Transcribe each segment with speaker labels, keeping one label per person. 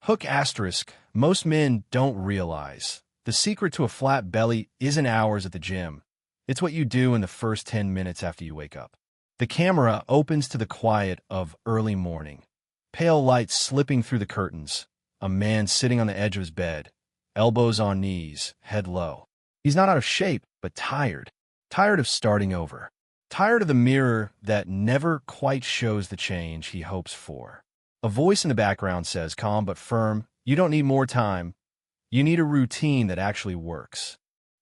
Speaker 1: Hook asterisk, most men don't realize. The secret to a flat belly isn't hours at the gym. It's what you do in the first 10 minutes after you wake up. The camera opens to the quiet of early morning. Pale light slipping through the curtains. A man sitting on the edge of his bed, elbows on knees, head low. He's not out of shape, but tired. Tired of starting over. Tired of the mirror that never quite shows the change he hopes for. A voice in the background says, calm but firm, you don't need more time. You need a routine that actually works.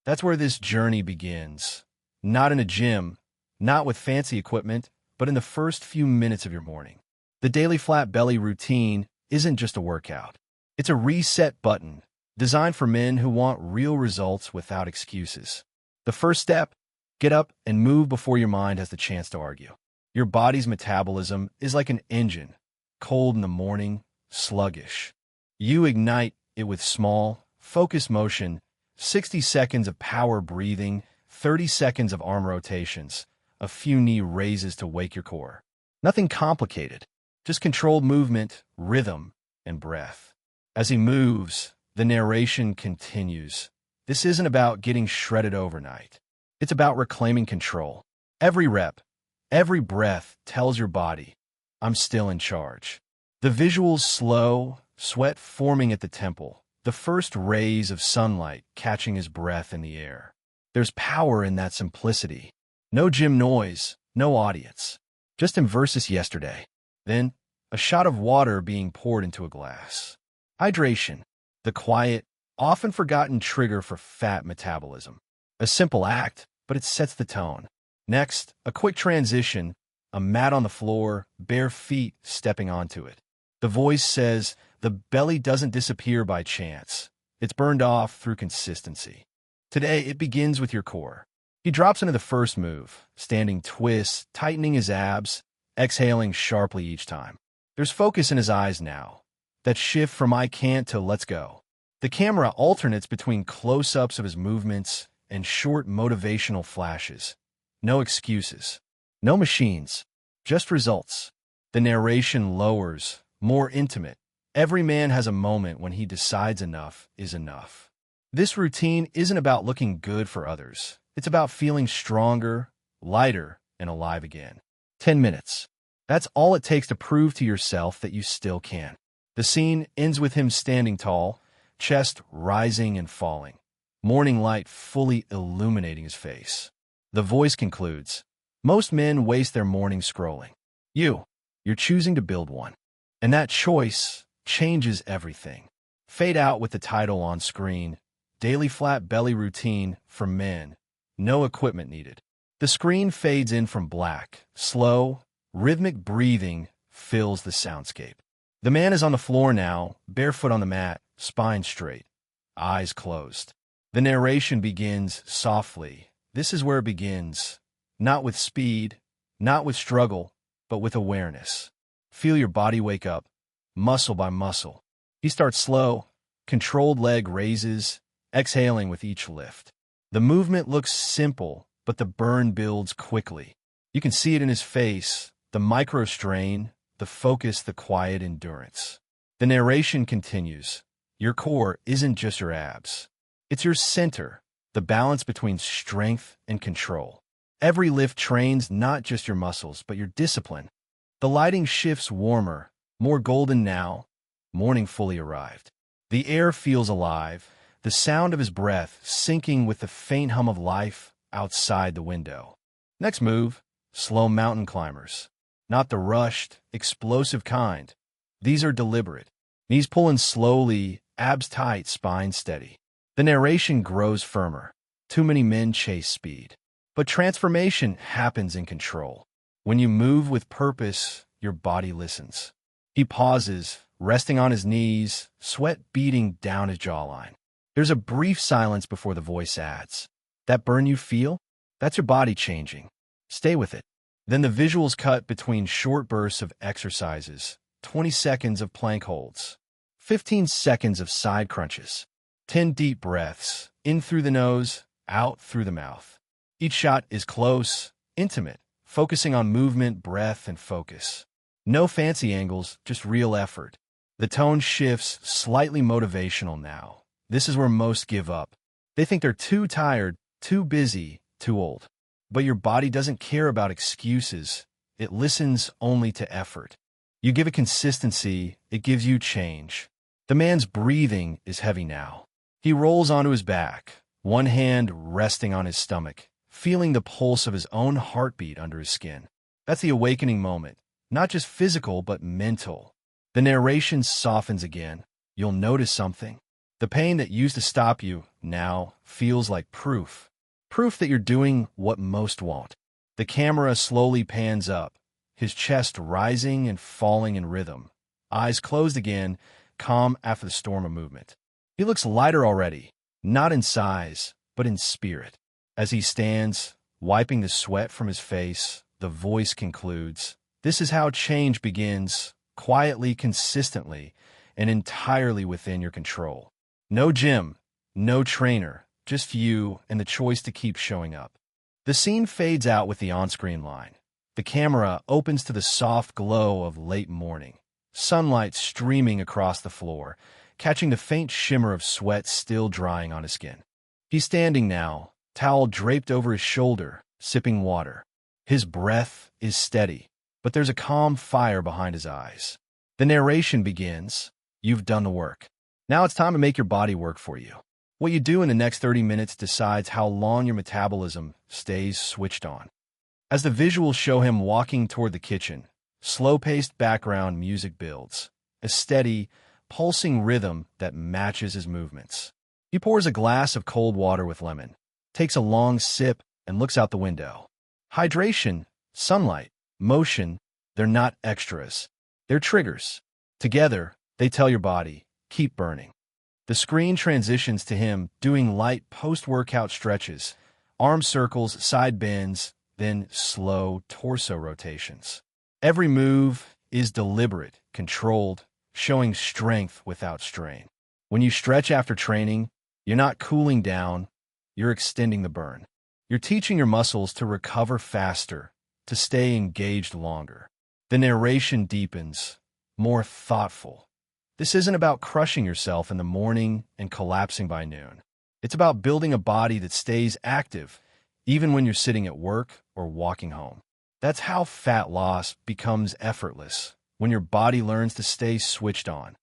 Speaker 1: That's where this journey begins. Not in a gym, not with fancy equipment, but in the first few minutes of your morning. The daily flat belly routine isn't just a workout. It's a reset button designed for men who want real results without excuses. The first step, get up and move before your mind has the chance to argue. Your body's metabolism is like an engine, cold in the morning, sluggish. You ignite it with small, focused motion, 60 seconds of power breathing, 30 seconds of arm rotations, a few knee raises to wake your core. Nothing complicated, just controlled movement, rhythm, and breath. As he moves, the narration continues. This isn't about getting shredded overnight. It's about reclaiming control. Every rep, every breath tells your body, I'm still in charge. The visuals slow, sweat forming at the temple, the first rays of sunlight catching his breath in the air. There's power in that simplicity. No gym noise, no audience. Just him versus yesterday. Then, a shot of water being poured into a glass. Hydration, the quiet, often forgotten trigger for fat metabolism. A simple act, but it sets the tone. Next, a quick transition, a mat on the floor, bare feet stepping onto it. The voice says, the belly doesn't disappear by chance. It's burned off through consistency. Today, it begins with your core. He drops into the first move, standing twists, tightening his abs, exhaling sharply each time. There's focus in his eyes now. That shift from I can't to let's go. The camera alternates between close-ups of his movements and short motivational flashes. No excuses. No machines. Just results. The narration lowers, more intimate. Every man has a moment when he decides enough is enough. This routine isn't about looking good for others. It's about feeling stronger, lighter, and alive again. 10 minutes. That's all it takes to prove to yourself that you still can. The scene ends with him standing tall, chest rising and falling, morning light fully illuminating his face. The voice concludes, most men waste their morning scrolling. You're choosing to build one. And that choice changes everything. Fade out with the title on screen, Daily Flat Belly Routine for Men. No equipment needed. The screen fades in from black. Slow, rhythmic breathing fills the soundscape. The man is on the floor now, barefoot on the mat, spine straight, eyes closed. The narration begins softly. This is where it begins. Not with speed, not with struggle, but with awareness. Feel your body wake up, muscle by muscle. He starts slow, controlled leg raises, exhaling with each lift. The movement looks simple, but the burn builds quickly. You can see it in his face, the micro strain, the focus, the quiet endurance. The narration continues. Your core isn't just your abs. It's your center, the balance between strength and control. Every lift trains not just your muscles, but your discipline. The lighting shifts warmer, more golden now. Morning fully arrived. The air feels alive, the sound of his breath syncing with the faint hum of life outside the window. Next move, slow mountain climbers. Not the rushed, explosive kind. These are deliberate. Knees pulling slowly, abs tight, spine steady. The narration grows firmer. Too many men chase speed. But transformation happens in control. When you move with purpose, your body listens. He pauses, resting on his knees, sweat beating down his jawline. There's a brief silence before the voice adds, that burn you feel? That's your body changing. Stay with it. Then the visuals cut between short bursts of exercises, 20 seconds of plank holds, 15 seconds of side crunches, 10 deep breaths, in through the nose, out through the mouth. Each shot is close, intimate, focusing on movement, breath, and focus. No fancy angles, just real effort. The tone shifts, slightly motivational now. This is where most give up. They think they're too tired, too busy, too old. But your body doesn't care about excuses. It listens only to effort. You give it consistency, it gives you change. The man's breathing is heavy now. He rolls onto his back, one hand resting on his stomach, feeling the pulse of his own heartbeat under his skin. That's the awakening moment, not just physical, but mental. The narration softens again. You'll notice something. The pain that used to stop you now feels like proof. Proof that you're doing what most won't. The camera slowly pans up, his chest rising and falling in rhythm. Eyes closed again, calm after the storm of movement. He looks lighter already, not in size, but in spirit. As he stands, wiping the sweat from his face, the voice concludes, "This is how change begins, quietly, consistently, and entirely within your control. No gym, no trainer, just you and the choice to keep showing up." The scene fades out with the on-screen line. The camera opens to the soft glow of late morning, sunlight streaming across the floor, catching the faint shimmer of sweat still drying on his skin. He's standing now, towel draped over his shoulder, sipping water. His breath is steady, but there's a calm fire behind his eyes. The narration begins. You've done the work. Now it's time to make your body work for you. What you do in the next 30 minutes decides how long your metabolism stays switched on. As the visuals show him walking toward the kitchen, slow-paced background music builds, a steady, pulsing rhythm that matches his movements. He pours a glass of cold water with lemon, takes a long sip, and looks out the window. Hydration, sunlight, motion, they're not extras. They're triggers. Together, they tell your body, keep burning. The screen transitions to him doing light post-workout stretches, arm circles, side bends, then slow torso rotations. Every move is deliberate, controlled, showing strength without strain. When you stretch after training, you're not cooling down, you're extending the burn. You're teaching your muscles to recover faster, to stay engaged longer. The narration deepens, more thoughtful. This isn't about crushing yourself in the morning and collapsing by noon. It's about building a body that stays active, even when you're sitting at work or walking home. That's how fat loss becomes effortless, when your body learns to stay switched on.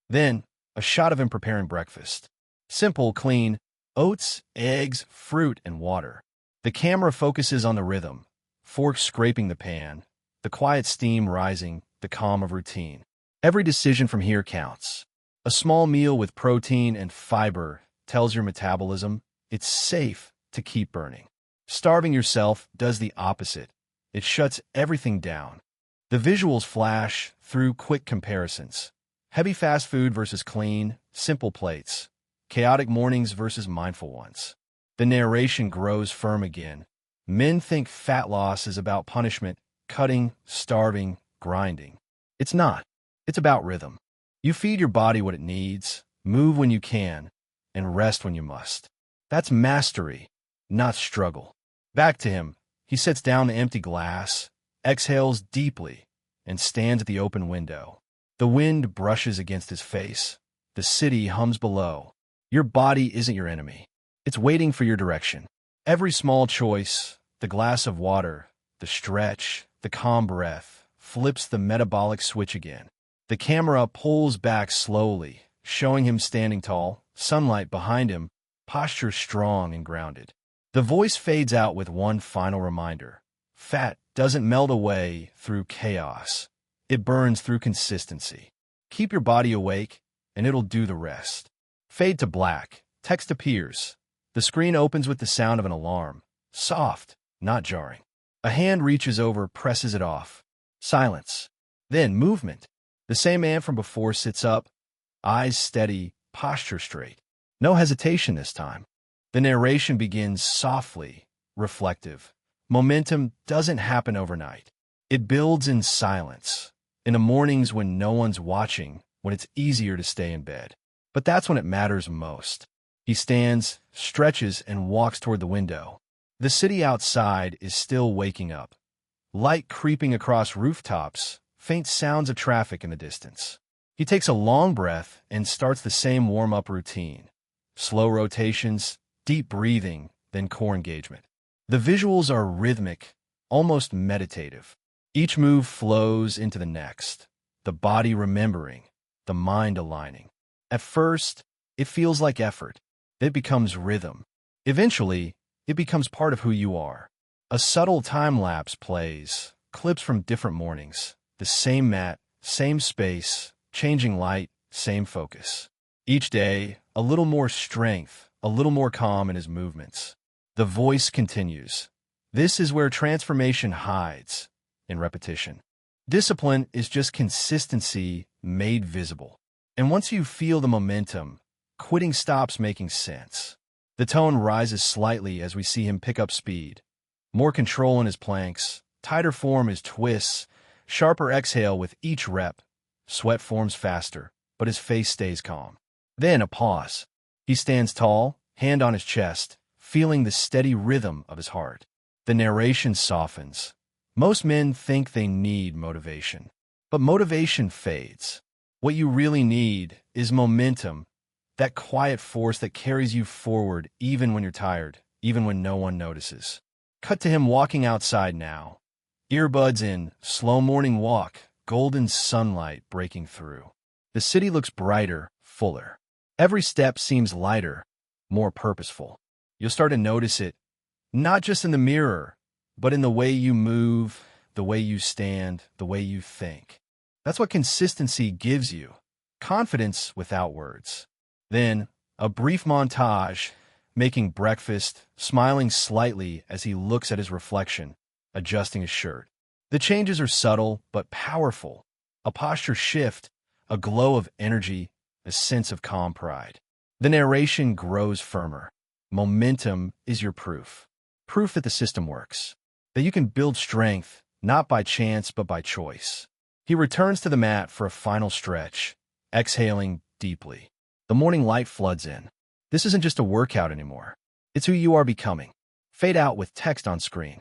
Speaker 1: Then, a shot of him preparing breakfast. Simple, clean, oats, eggs, fruit, and water. The camera focuses on the rhythm, forks scraping the pan, the quiet steam rising, the calm of routine. Every decision from here counts. A small meal with protein and fiber tells your metabolism it's safe to keep burning. Starving yourself does the opposite. It shuts everything down. The visuals flash through quick comparisons. Heavy fast food versus clean, simple plates. Chaotic mornings versus mindful ones. The narration grows firm again. Men think fat loss is about punishment, cutting, starving, grinding. It's not. It's about rhythm. You feed your body what it needs, move when you can, and rest when you must. That's mastery, not struggle. Back to him. He sets down the empty glass, exhales deeply, and stands at the open window. The wind brushes against his face. The city hums below. Your body isn't your enemy. It's waiting for your direction. Every small choice, the glass of water, the stretch, the calm breath, flips the metabolic switch again. The camera pulls back slowly, showing him standing tall, sunlight behind him, posture strong and grounded. The voice fades out with one final reminder. Fat doesn't melt away through chaos. It burns through consistency. Keep your body awake, and it'll do the rest. Fade to black. Text appears. The screen opens with the sound of an alarm. Soft, not jarring. A hand reaches over, presses it off. Silence. Then movement. The same man from before sits up, eyes steady, posture straight. No hesitation this time. The narration begins softly, reflective. Momentum doesn't happen overnight. It builds in silence, in the mornings when no one's watching, when it's easier to stay in bed. But that's when it matters most. He stands, stretches, and walks toward the window. The city outside is still waking up. Light creeping across rooftops, faint sounds of traffic in the distance. He takes a long breath and starts the same warm-up routine. Slow rotations, deep breathing, then core engagement. The visuals are rhythmic, almost meditative. Each move flows into the next, the body remembering, the mind aligning. At first, it feels like effort. It becomes rhythm. Eventually, it becomes part of who you are. A subtle time-lapse plays, clips from different mornings, the same mat, same space, changing light, same focus. Each day, a little more strength, a little more calm in his movements. The voice continues. This is where transformation hides, in repetition. Discipline is just consistency made visible. And once you feel the momentum, quitting stops making sense. The tone rises slightly as we see him pick up speed. More control in his planks, tighter form his twists, sharper exhale with each rep. Sweat forms faster, but his face stays calm. Then a pause. He stands tall, hand on his chest, feeling the steady rhythm of his heart. The narration softens. Most men think they need motivation, but motivation fades. What you really need is momentum, that quiet force that carries you forward even when you're tired, even when no one notices. Cut to him walking outside now. Earbuds in, slow morning walk, golden sunlight breaking through. The city looks brighter, fuller. Every step seems lighter, more purposeful. You'll start to notice it, not just in the mirror, but in the way you move, the way you stand, the way you think. That's what consistency gives you. Confidence without words. Then, a brief montage, making breakfast, smiling slightly as he looks at his reflection, adjusting his shirt. The changes are subtle but powerful. A posture shift, a glow of energy, a sense of calm pride. The narration grows firmer. Momentum is your proof. Proof that the system works. That you can build strength, not by chance but by choice. He returns to the mat for a final stretch, exhaling deeply. The morning light floods in. This isn't just a workout anymore. It's who you are becoming. Fade out with text on screen.